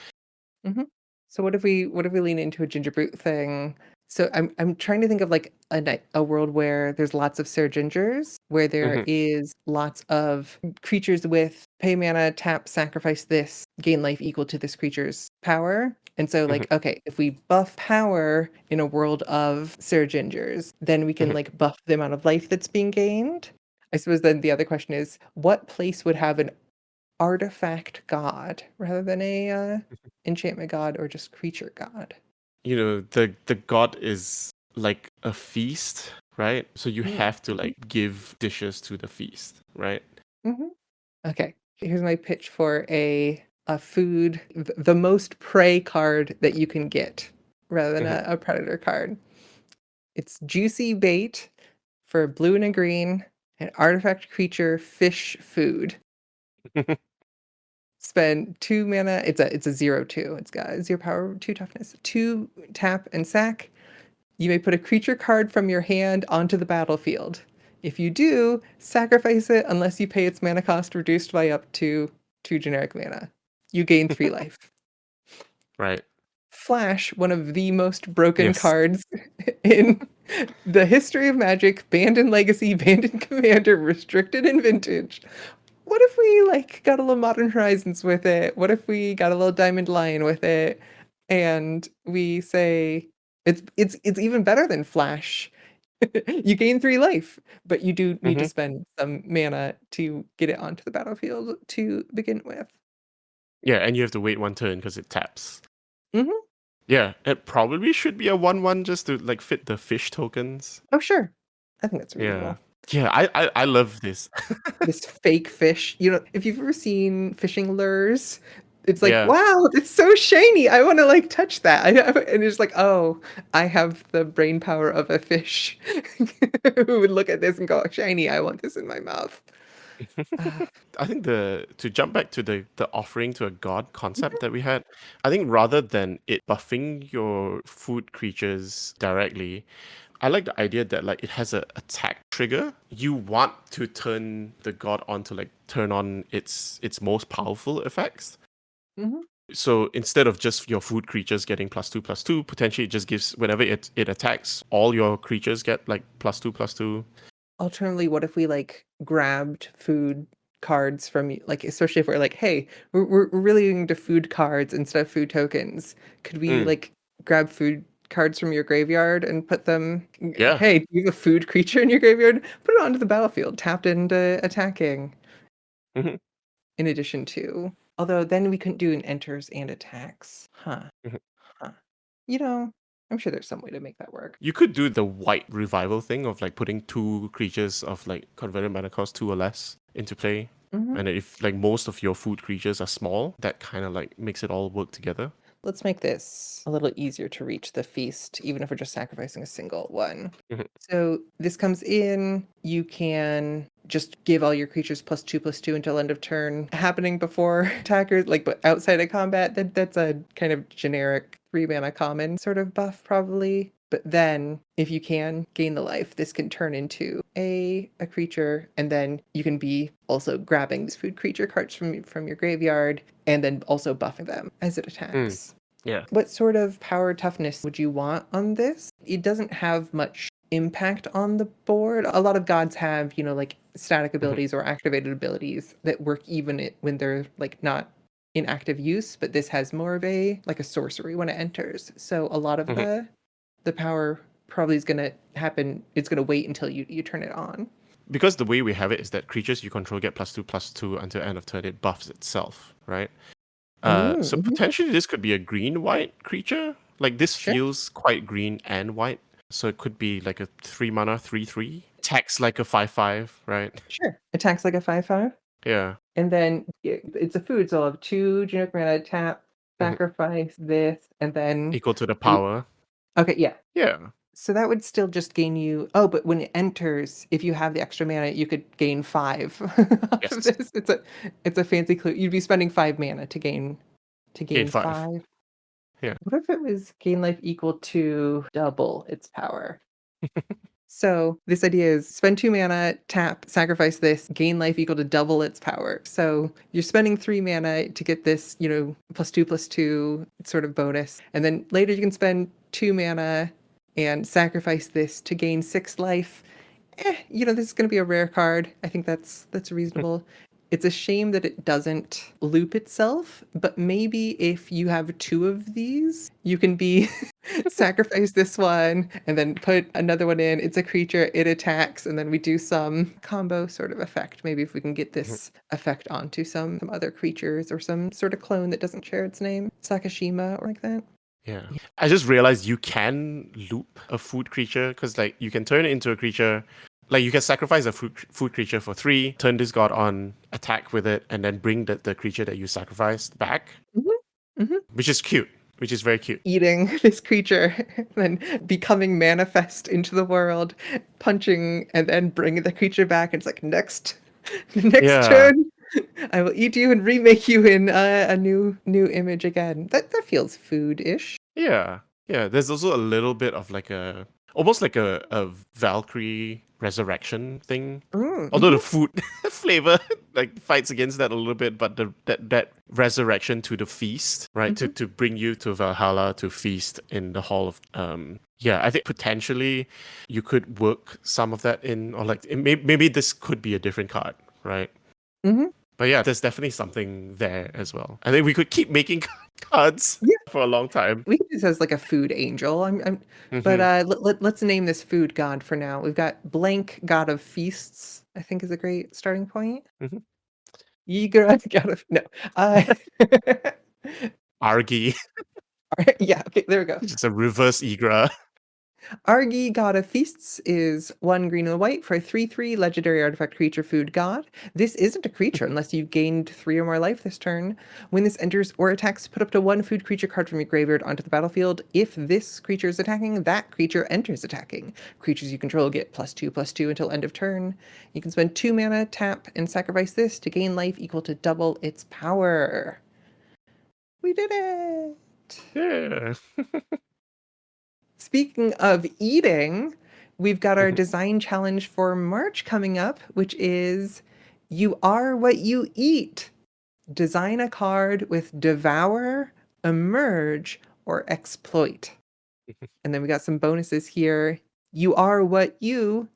Hmm. So what if we lean into a gingerbrute thing? So I'm trying to think of like a world where there's lots of Sir Gingers, where there Hmm. is lots of creatures with pay mana, tap, sacrifice this, gain life equal to this creature's power. And so Hmm. like, okay, if we buff power in a world of Sir Gingers, then we can Hmm. like buff the amount of life that's being gained. I suppose then the other question is, what place would have an artifact god rather than a enchantment god or just creature god? The god is like a feast, right? So you Mm. have to like give dishes to the feast, right? Hmm. Okay, here's my pitch for a food, the most prey card that you can get rather than Hmm. a predator card. It's juicy bait for blue and a green, an artifact creature fish food. Spend 2 mana. It's a 0/2. It's got 0 power, 2 toughness, 2 tap and sack. You may put a creature card from your hand onto the battlefield. If you do, sacrifice it unless you pay its mana cost reduced by up to 2 generic mana. You gain 3 life. Right. Flash, one of the most broken Yes. cards in the history of Magic, banned in Legacy, banned in Commander, restricted in Vintage. What if we like got a little Modern Horizons with it? What if we got a little Diamond Lion with it? And we say it's even better than Flash. You gain 3 life, but you do need to Hmm. spend some mana to get it onto the battlefield to begin with. Yeah, and you have to wait 1 turn because it taps. Hmm. Yeah, it probably should be a 1/1 just to like fit the fish tokens. Oh, sure. I think that's Yeah. reasonable. Yeah, I love this. This fake fish. If you've ever seen fishing lures, it's like, Yeah. wow, it's so shiny. I want to like touch that. And it's like, oh, I have the brain power of a fish who would look at this and go, shiny, I want this in my mouth. Uh, I think to jump back to the offering to a god concept that we had, I think rather than it buffing your food creatures directly, I like the idea that like it has a attack trigger. You want to turn the god on to like turn on its most powerful effects. mhm. So instead of just your food creatures getting +2/+2, potentially it just gives whenever it attacks, all your creatures get like +2/+2. Alternatively, what if we like grabbed food cards from you, like especially if we're like, hey, we're really into food cards instead of food tokens. Could we Mm, like grab food cards from your graveyard and put them, yeah. hey, do you have a food creature in your graveyard? Put it onto the battlefield, tapped into attacking, Hmm. in addition to. Although then we couldn't do an enters and attacks. Huh. Hmm. Huh. You know, I'm sure there's some way to make that work. You could do the white revival thing of like putting 2 creatures of like converted mana cost 2 or less into play. Mhm. And then if like most of your food creatures are small, that kind of like makes it all work together. Let's make this a little easier to reach the feast, even if we're just sacrificing a single one. Hmm. So this comes in, you can just give all your creatures +2/+2 until end of turn, happening before attackers, like but outside of combat, that's a kind of generic 3 mana common sort of buff probably. But then if you can gain the life, this can turn into a creature, and then you can be also grabbing these food creature cards from your graveyard, and then also buffing them as it Mm, attacks. yeah. What sort of power toughness would you want on this? It doesn't have much impact on the board. A lot of gods have, like static Mhm, abilities or activated abilities that work even when they're like not in active use, but this has more of a like a sorcery when it enters. So a lot of mhm. the power probably is gonna happen. It's gonna wait until you turn it on. Because the way we have it is that creatures you control get +2/+2 until end of turn. It buffs itself, right? So Mm-hmm. potentially this could be a green-white creature. Like this Sure, feels quite green and white. So it could be like a 3 mana 3/3. Attacks like a 5/5, right? sure. Attacks like a 5/5. Yeah. And then it's a food, so I'll have two generic mana, tap, Mhm. sacrifice this, and then Equal to the you power. okay, yeah. Yeah. So that would still just gain you but when it enters, if you have the extra mana, you could gain 5 off of Yes. this. It's a fancy clue. You'd be spending 5 mana to Gain gain 5. 5. Yeah. What if it was gain life equal to double its power? So this idea is spend 2 mana, tap, sacrifice this, gain life equal to double its power. So you're spending 3 mana to get this, +2/+2 sort of bonus. And then later you can spend 2 mana and sacrifice this to gain 6 life. This is going to be a rare card. I think that's reasonable. It's a shame that it doesn't loop itself, but maybe if you have two of these, you can be sacrifice this one and then put another one in. It's a creature, it attacks, and then we do some combo sort of effect. Maybe if we can get this effect onto some other creatures or some sort of clone that doesn't share its name, Sakashima or like that. Yeah. I just realized you can loop a food creature because, like, you can turn it into a creature. Like, you can sacrifice a food creature for 3, turn this god on, attack with it, and then bring the creature that you sacrificed back, Hmm. which is cute, which is very cute. Eating this creature, then becoming manifest into the world, punching, and then bringing the creature back. It's like next Yeah. turn, I will eat you and remake you in a new image again. That feels food-ish. Yeah. Yeah. There's also a little bit of like almost like a Valkyrie resurrection thing. Although the Mm-hmm. food flavor like fights against that a little bit, but that resurrection to the feast, right? To Mm-hmm. to bring you to Valhalla to feast in the hall of yeah, I think potentially you could work some of that in, or like maybe this could be a different card, right? Mm-hmm. But yeah, there's definitely something there as well. I think we could keep making cards Yeah, for a long time. we could use this as like a food angel. But Hmm. let's name this food god for now. We've got blank god of feasts. I think is a great starting point. Hmm. Yeager god of no. Uh, Argy, yeah. Okay, there we go. just a reverse Igra. Argi, god of feasts, is 1 green and white for a 3/3 legendary artifact creature food god. This isn't a creature unless you've gained 3 or more life this turn. When this enters or attacks, put up to 1 food creature card from your graveyard onto the battlefield. If this creature is attacking, that creature enters attacking. Creatures you control get +2/+2 until end of turn. You can spend 2 mana, tap, and sacrifice this to gain life equal to double its power. We did it! Yeah. Speaking of eating, we've got our Mhm. design challenge for March coming up, which is You Are What You Eat. Design a card with Devour, Emerge, or Exploit. And then we got some bonuses here. You are what you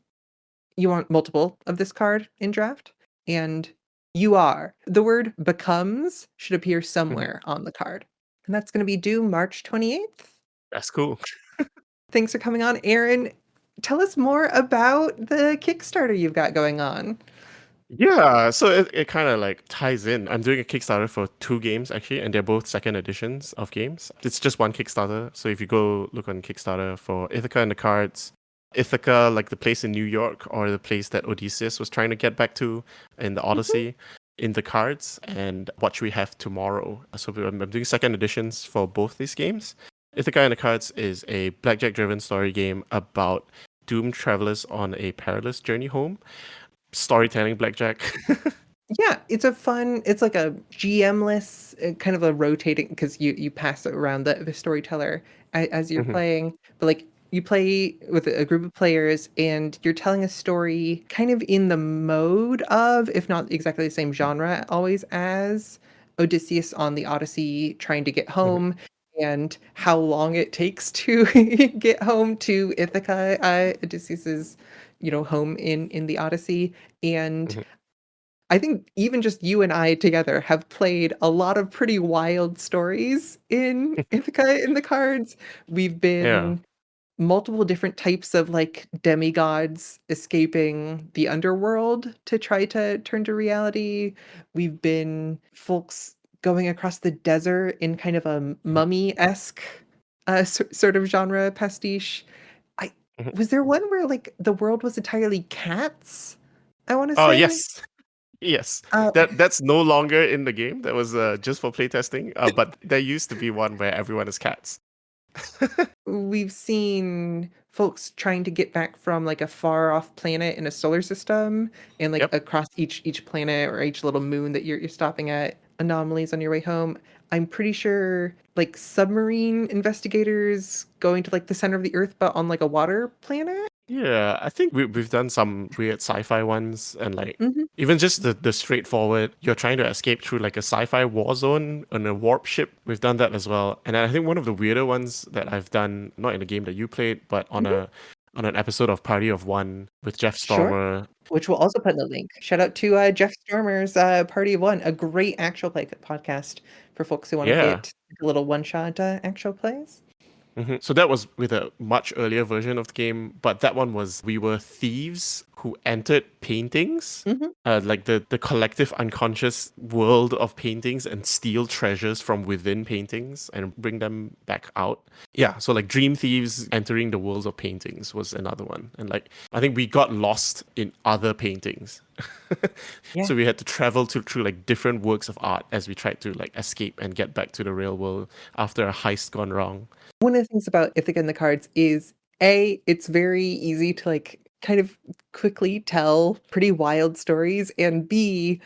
want multiple of this card in draft, and you are. The word becomes should appear Mhm. somewhere on the card. And that's going to be due March 28th. That's cool. Thanks for coming on, Aaron. Tell us more about the Kickstarter you've got going on. Yeah, so it kind of like ties in. I'm doing a Kickstarter for 2 games actually, and they're both second editions of games. It's just one Kickstarter. So if you go look on Kickstarter for Ithaca and the Cards, Ithaca, like the place in New York or the place that Odysseus was trying to get back to in the Mhm. Odyssey, in the cards, and What We Have Tomorrow. So I'm doing second editions for both these games. Ithaca and the Cards is a blackjack driven story game about doomed travelers on a perilous journey home. Storytelling blackjack. Yeah, it's like a GM-less, kind of a rotating, because you pass it around the storyteller as you're Mhm. playing, but like You play with a group of players and you're telling a story kind of in the mode of, if not exactly the same genre, always as Odysseus on the Odyssey trying to get Mhm, home and how long it takes to get home to Ithaca, Odysseus's, home in the Odyssey. And mhm. I think even just you and I together have played a lot of pretty wild stories in Ithaca in the cards. We've Yeah. been multiple different types of like demigods escaping the underworld to try to turn to reality. We've been folks going across the desert in kind of a Mhm, mummy-esque sort of genre pastiche. I mhm. Was there one where like the world was entirely cats? I want to Oh say. yes, yes. Uh, That's no longer in the game. That was just for playtesting. But there used to be one where everyone is cats. we've seen folks trying to get back from like a far off planet in a solar system and like Yep. across each planet or each little moon that you're stopping at, anomalies on your way home. I'm pretty sure like submarine investigators going to like the center of the earth but on like a water planet. Yeah, I think we've done some weird sci-fi ones and like Hmm. even just the straightforward, you're trying to escape through like a sci-fi war zone on a warp ship. We've done that as well. And I think one of the weirder ones that I've done, not in a game that you played, but Hmm. on an episode of Party of One with Jeff Sure. Stormer. Which we'll also put in the link. Shout out to Jeff Stormer's Party of One, a great actual play podcast for folks who want to Yeah. get a little one shot actual plays. So that was with a much earlier version of the game, but that one was we were thieves who entered paintings, Hmm. like the collective unconscious world of paintings, and steal treasures from within paintings and bring them back out. Yeah, so like dream thieves entering the worlds of paintings was another one, and like I think we got lost in other paintings. Yeah. So we had to travel through like different works of art as we tried to like escape and get back to the real world after a heist gone wrong. One of the things about Ithaca in the cards is A, it's very easy to like kind of quickly tell pretty wild stories, and B,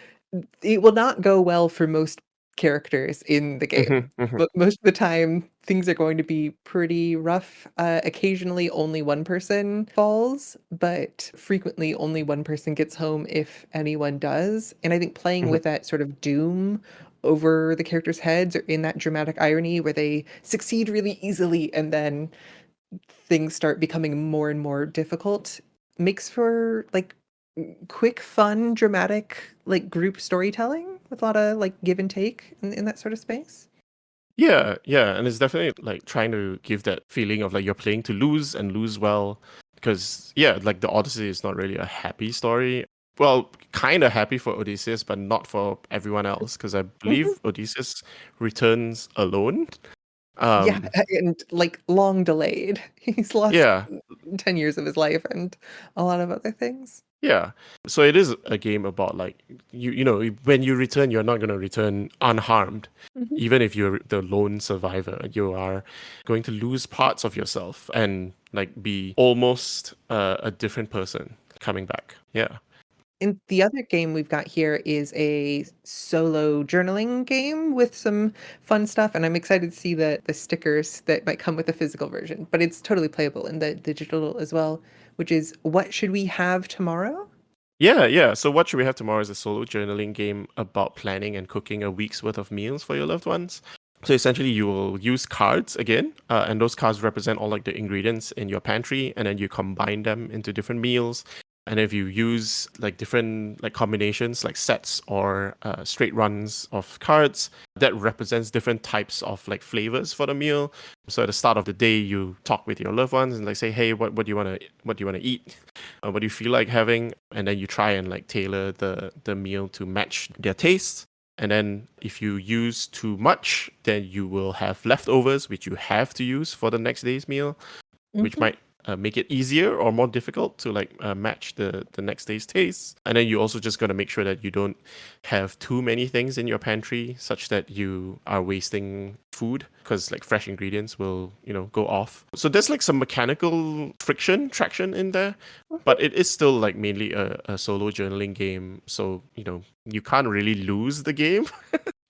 it will not go well for most characters in the game. Mhm, mhm, But most of the time, things are going to be pretty rough. Occasionally, only one person falls, but frequently, only one person gets home if anyone does. And I think playing mhm, with that sort of doom over the characters' heads or in that dramatic irony where they succeed really easily and then things start becoming more and more difficult makes for like quick, fun, dramatic, like group storytelling with a lot of like give and take in that sort of space. Yeah, yeah, and it's definitely like trying to give that feeling of like you're playing to lose and lose well. Because yeah, like the Odyssey is not really a happy story. Well, kind of happy for Odysseus, but not for everyone else. Because I Mhm. believe Odysseus returns alone. Yeah, Um, and like long delayed. He's lost yeah, 10 years of his life and a lot of other things. yeah. So it is a game about like you know when you return, you're not gonna return unharmed. Mhm. Even if you're the lone survivor, you are going to lose parts of yourself and like be almost a different person coming back. Yeah. And the other game we've got here is a solo journaling game with some fun stuff, and I'm excited to see the stickers that might come with the physical version, but it's totally playable in the digital as well, which is What Should We Have Tomorrow? Yeah, yeah. So what should we have tomorrow is a solo journaling game about planning and cooking a week's worth of meals for your loved ones. So essentially, you will use cards again, and those cards represent all like the ingredients in your pantry, and then you combine them into different meals. And if you use like different like combinations, like sets or straight runs of cards, that represents different types of like flavors for the meal. So at the start of the day, you talk with your loved ones and like say, hey, what do you want to eat? What do you feel like having? And then you try and like tailor the meal to match their tastes. And then if you use too much, then you will have leftovers, which you have to use for the next day's meal, which Mhm. might make it easier or more difficult to like match the next day's taste. And then you also just got to make sure that you don't have too many things in your pantry, such that you are wasting food, because like fresh ingredients will go off. So there's like some mechanical traction in there, Mhm. but it is still like mainly a solo journaling game. So you can't really lose the game.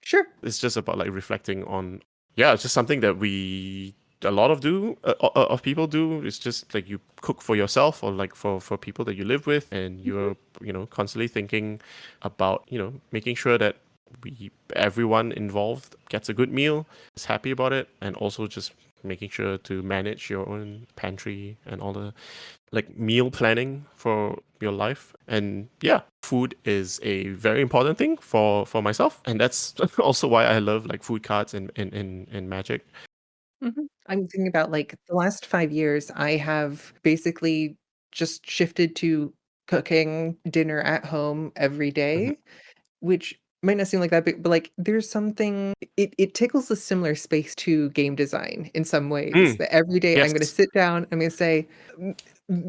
Sure. It's just about like reflecting on, yeah, it's just something that we a lot of people do. It's just like you cook for yourself or like for people that you live with, and Mhm. you're constantly thinking about making sure that everyone involved gets a good meal, is happy about it, and also just making sure to manage your own pantry and all the like meal planning for your life. And yeah, food is a very important thing for myself, and that's also why I love like food cards and Magic. Mhm. I'm thinking about, like, the last 5 years, I have basically just shifted to cooking dinner at home every Mhm. day, which might not seem like that big, but, like, there's something it tickles a similar space to game design in some ways, Mm, that every day I'm gonna yes. sit down, I'm gonna say,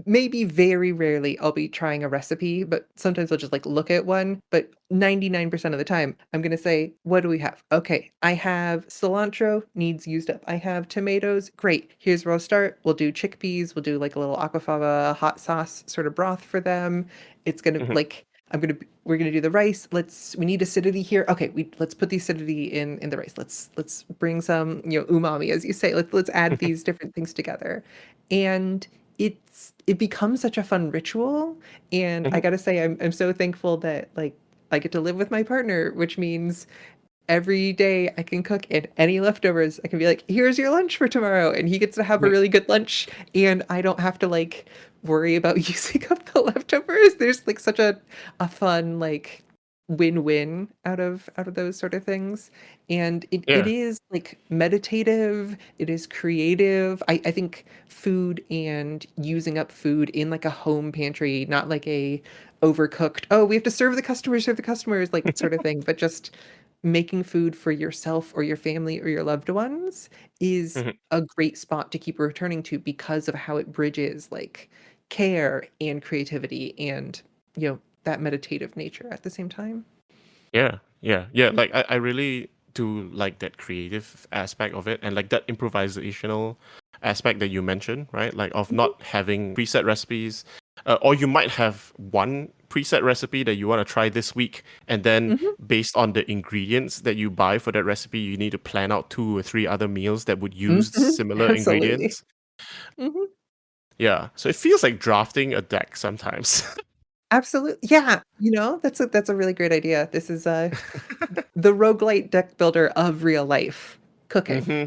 maybe very rarely I'll be trying a recipe, but sometimes I'll just, like, look at one, but 99% of the time, I'm gonna say, "What do we have? Okay, I have cilantro, needs used up. I have tomatoes, great. Here's where I'll start. We'll do chickpeas, we'll do, like, a little aquafaba hot sauce sort of broth for them. It's gonna Mhm. like, we're gonna do the rice. We need acidity here. Okay, let's put the acidity in the rice. Let's bring some, umami, as you say. Let's add these different things together." And it becomes such a fun ritual, and I Mhm. gotta say I'm so thankful that, like, I get to live with my partner, which means every day I can cook, and any leftovers, I can be like, "Here's your lunch for tomorrow," and he gets to have a Mhm. really good lunch, and I don't have to, like, worry about using up the leftovers. There's, like, such a fun, like, win-win out of those sort of things, and it Yeah. is, like, meditative, it is creative. I think food and using up food in, like, a home pantry, not like a overcooked, "Oh, we have to serve the customers," like, sort of thing, but just making food for yourself or your family or your loved ones is Mhm. a great spot to keep returning to because of how it bridges, like, care and creativity and, that meditative nature at the same time. Yeah, yeah, yeah. Like I really do like that creative aspect of it and like that improvisational aspect that you mentioned, right? Like of Mhm, not having preset recipes, or you might have one preset recipe that you want to try this week, and then mhm, based on the ingredients that you buy for that recipe, you need to plan out 2 or 3 other meals that would use mhm, similar absolutely. ingredients. Mhm, Yeah, so it feels like drafting a deck sometimes. yeah, that's a really great idea. This is, the roguelite deck builder of real life, cooking Hmm.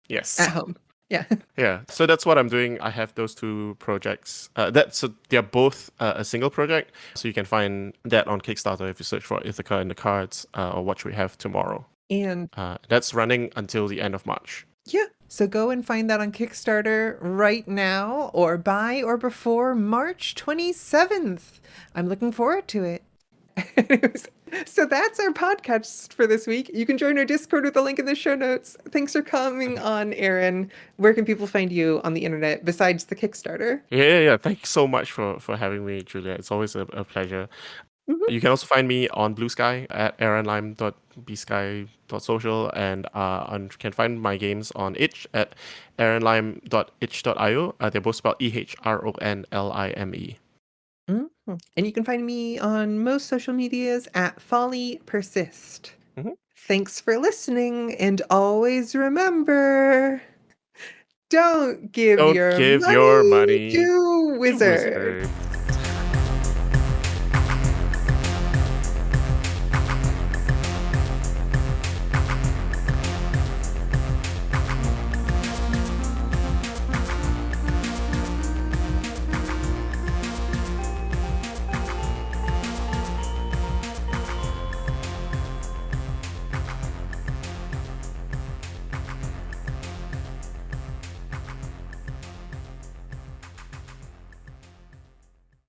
Yes. at home. Yeah. Yeah, so that's what I'm doing. I have those 2 projects. So they're both a single project. So you can find that on Kickstarter if you search for Ithaca in the Cards, or What We Have Tomorrow. And That's running until the end of March. yeah, so go and find that on Kickstarter right now or by or before March 27th. I'm looking forward to it. Anyways, so that's our podcast for this week. You can join our Discord with the link in the show notes. Thanks for coming Mhm. on, Aaron. Where can people find you on the internet besides the Kickstarter? Yeah, yeah, yeah. Thank you so much for having me, Julia. It's always a pleasure. Mhm. You can also find me on Blue Sky at aaronlime.bsky.social, and can find my games on itch at aaronlime.itch.io. They're both spelled EHRONLIME. Mhm. And you can find me on most social medias at Folly Persist. Mhm. Thanks for listening, and always remember, don't give Don't your give your money money to to wizards. wizards.